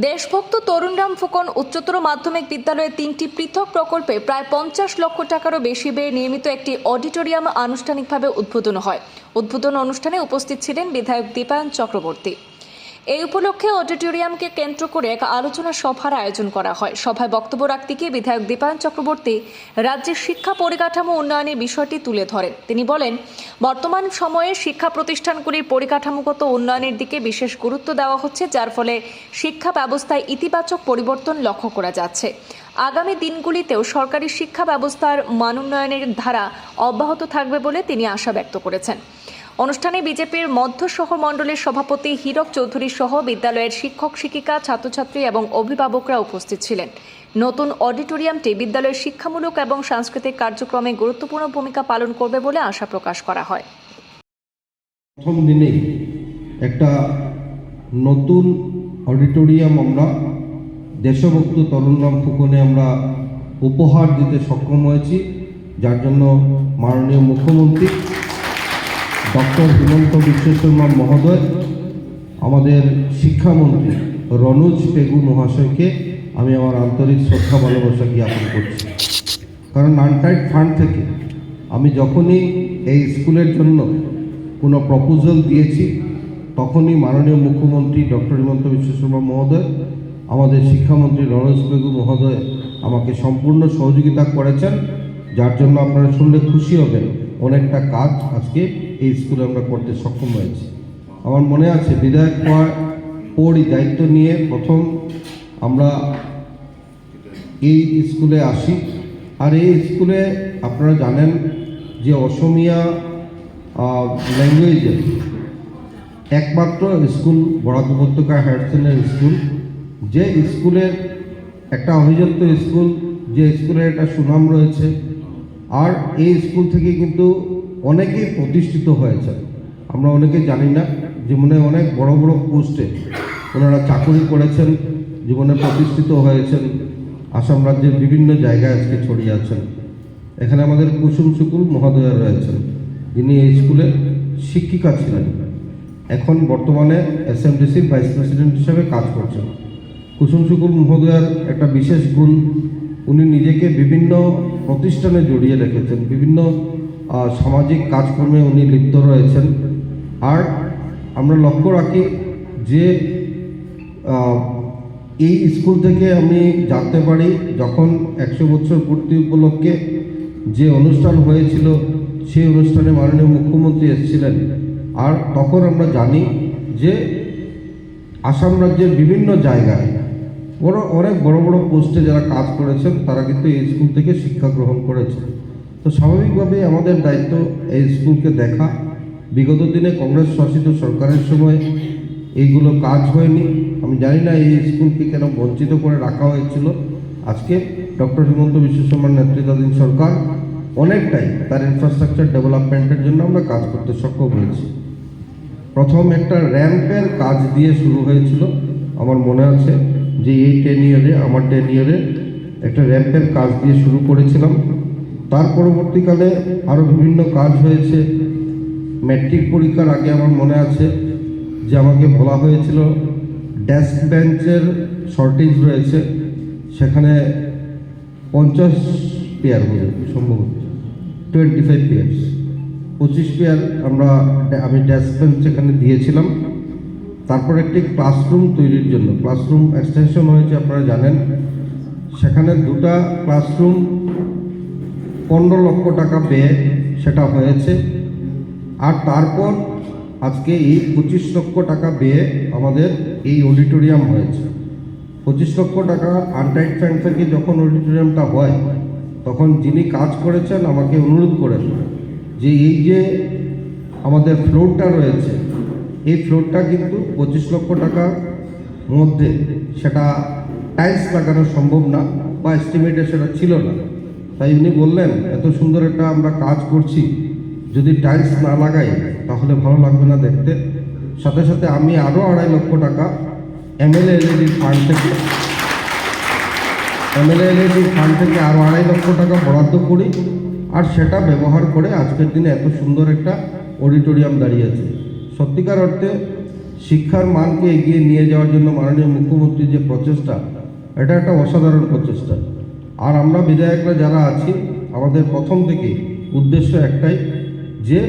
দেশভক্ত তরুণরাম ফুকন উচ্চতর মাধ্যমিক বিদ্যালয়ে 3টি পৃথক প্রকল্পে প্রায় 50 লক্ষ টাকারও বেশি ব্যয়ে নির্মিত একটি অডিটোরিয়াম আনুষ্ঠানিকভাবে উদ্বোধন হয়। উদ্বোধন অনুষ্ঠানে উপস্থিত ছিলেন বিধায়ক দীপায়ন চক্রবর্তী। এই উপলক্ষে অডিটোরিয়ামকে কেন্দ্র করে এক আলোচনা সভার আয়োজন করা হয়। সভায় বক্তব্য রাখতে গিয়ে বিধায়ক দীপায়ন চক্রবর্তী রাজ্যের শিক্ষা পরিকাঠামো উন্নয়নের বিষয়টি তুলে ধরেন। তিনি বলেন, বর্তমান সময়ে শিক্ষা প্রতিষ্ঠানগুলির পরিকাঠামোগত উন্নয়নের দিকে বিশেষ গুরুত্ব দেওয়া হচ্ছে, যার ফলে শিক্ষা ব্যবস্থায় ইতিবাচক পরিবর্তন লক্ষ্য করা যাচ্ছে। আগামী দিনগুলিতেও সরকারি শিক্ষা ব্যবস্থার মানোন্নয়নের ধারা অব্যাহত থাকবে বলে তিনি আশা ব্যক্ত করেছেন। অনুষ্ঠানে বিজেপির মধ্য শহর মণ্ডলের সভাপতি হীরক চৌধুরী সহ বিদ্যালয়ের শিক্ষক শিক্ষিকা, ছাত্রছাত্রী এবং অভিভাবকরা উপস্থিত ছিলেন। নতুন অডিটোরিয়ামটি বিদ্যালয়ের শিক্ষামূলক এবং সাংস্কৃতিক কার্যক্রমে গুরুত্বপূর্ণ ভূমিকা পালন করবে বলে আশা প্রকাশ করা হয়। প্রথম দিনে একটা নতুন অডিটোরিয়াম আমরা দেশভক্ত তরুণরাম ফুকনে আমরা উপহার দিতে সক্ষম হয়েছি, যার জন্য মাননীয় মুখ্যমন্ত্রী ডক্টর হিমন্ত বিশ্ব শর্মা মহোদয়, আমাদের শিক্ষামন্ত্রী রনোজ পেগু মহাশয়কে আমি আমার আন্তরিক শ্রদ্ধা ভালোবাসা জ্ঞাপন করছি। কারণ আনটাইড ফান্ড থেকে আমি যখনই এই স্কুলের জন্য কোনো প্রপোজাল দিয়েছি, তখনই মাননীয় মুখ্যমন্ত্রী ডক্টর হিমন্ত বিশ্ব শর্মা মহোদয়, আমাদের শিক্ষামন্ত্রী রনোজ পেগু মহোদয় আমাকে সম্পূর্ণ সহযোগিতা করেছেন, যার জন্য আপনারা শুনলে খুশি হবেন অনেকটা কাজ আজকে এই স্কুলে আমরা করতে সক্ষম হয়েছি। আমার মনে আছে বিধায়ক পরই দায়িত্ব নিয়ে প্রথম আমরা এই স্কুলে আসি, আর এই স্কুলে আপনারা জানেন যে অসমিয়া ল্যাঙ্গুয়েজের একমাত্র স্কুল বরাক উপত্যকা হায়ার সেকেন্ডারি স্কুল, যে স্কুলের একটা অভিজাত স্কুল, যে স্কুলের একটা সুনাম রয়েছে। আর এই স্কুল থেকে কিন্তু অনেকেই প্রতিষ্ঠিত হয়েছে, আমরা অনেকে জানি না। জীবনে অনেক বড় বড় পোস্টে ওনারা চাকরি করেছেন, জীবনে প্রতিষ্ঠিত হয়েছেন, আসাম রাজ্যের বিভিন্ন জায়গায় আজকে ছড়িয়ে আছেন। এখানে আমাদের কুসুম শুকুল মহোদয়া রয়েছেন, যিনি এই স্কুলের শিক্ষিকা ছিলেন, এখন বর্তমানে এসএমডিসির ভাইস প্রেসিডেন্ট হিসেবে কাজ করছেন। কুসুম শুকুল মহোদয়ার একটা বিশেষ গুণ, উনি নিজেকে বিভিন্ন প্রতিষ্ঠানে জড়িয়ে রেখেছেন, বিভিন্ন সামাজিক কাজকর্মে উনি লিপ্ত রয়েছেন। আর আমরা লক্ষ্য রাখি যে এই স্কুল থেকে আমি জানতে পারি, যখন 100 বছর পূর্তি উপলক্ষে যে অনুষ্ঠান হয়েছিল, সেই অনুষ্ঠানে মাননীয় মুখ্যমন্ত্রী এসেছিলেন। আর তখন আমরা জানি যে আসাম রাজ্যের বিভিন্ন জায়গায় অনেক বড় বড় পোস্টে যারা কাজ করেছেন, তারা কিন্তু এই স্কুল থেকে শিক্ষা গ্রহণ করেছে। তো স্বাভাবিকভাবেই আমাদের দায়িত্ব এই স্কুলকে দেখা। বিগত দিনে কংগ্রেস শাসিত সরকারের সময় এইগুলো কাজ হয়নি, আমি জানি না এই স্কুলকে কেন বঞ্চিত করে রাখা হয়েছিল। আজকে ডক্টর হিমন্ত বিশ্ব শর্মার নেতৃত্বাধীন সরকার অনেকটাই তার ইনফ্রাস্ট্রাকচার ডেভেলপমেন্টের জন্য আমরা কাজ করতে সক্ষম হয়েছি। প্রথম একটা র্যাম্পের কাজ দিয়ে শুরু হয়েছিল, আমার মনে আছে যে এই 10 ইয়ারে, আমার 10 ইয়ারে একটা র্যাম্পের কাজ দিয়ে শুরু করেছিলাম। তার পরবর্তীকালে আরও বিভিন্ন কাজ হয়েছে। ম্যাট্রিক পরীক্ষার আগে আমার মনে আছে যে আমাকে বলা হয়েছিল ডেস্ক বেঞ্চের শর্টেজ রয়েছে, সেখানে 50 পেয়ার সম্ভবত 25 পেয়ার্স 25 পেয়ার আমি ডেস্ক বেঞ্চ সেখানে দিয়েছিলাম। তারপর একটি ক্লাসরুম তৈরির জন্য ক্লাসরুম এক্সটেনশন হয়েছে, আপনারা জানেন। সেখানে 2টা ক্লাসরুম 15 লক্ষ টাকা ব্যয় সেটা হয়েছে। আর তারপর আজকে এই 25 লক্ষ টাকা ব্যয়ে আমাদের এই অডিটোরিয়াম হয়েছে। 25 লক্ষ টাকা আনটাইড ফান্ড থেকে যখন অডিটোরিয়ামটা হয়, তখন যিনি কাজ করেছেন আমাকে অনুরোধ করেন যে এই যে আমাদের ফ্লোরটা রয়েছে, এই ফ্লোরটা কিন্তু 25 লক্ষ টাকার মধ্যে সেটা টাইলস লাগানো সম্ভব না, বা এস্টিমেটে সেটা ছিল না। তাই উনি বললেন, এত সুন্দর একটা আমরা কাজ করছি, যদি টাইলস না লাগাই তাহলে ভালো লাগবে না দেখতে। সাথে সাথে আমি আরও 2.5 লক্ষ টাকা এমএলএ এলইডি ফান্ড থেকে আরও 2.5 লক্ষ টাকা বরাদ্দ করি, আর সেটা ব্যবহার করে আজকের দিনে এত সুন্দর একটা অডিটোরিয়াম দাঁড়িয়েছে। সত্যিকার অর্থে শিক্ষার মানকে এগিয়ে নিয়ে যাওয়ার জন্য মাননীয় মুখ্যমন্ত্রীর যে প্রচেষ্টা, এটা একটা অসাধারণ প্রচেষ্টা। আর আমরা বিধায়করা যারা আছি, আমাদের প্রথম থেকে উদ্দেশ্য একটাই যে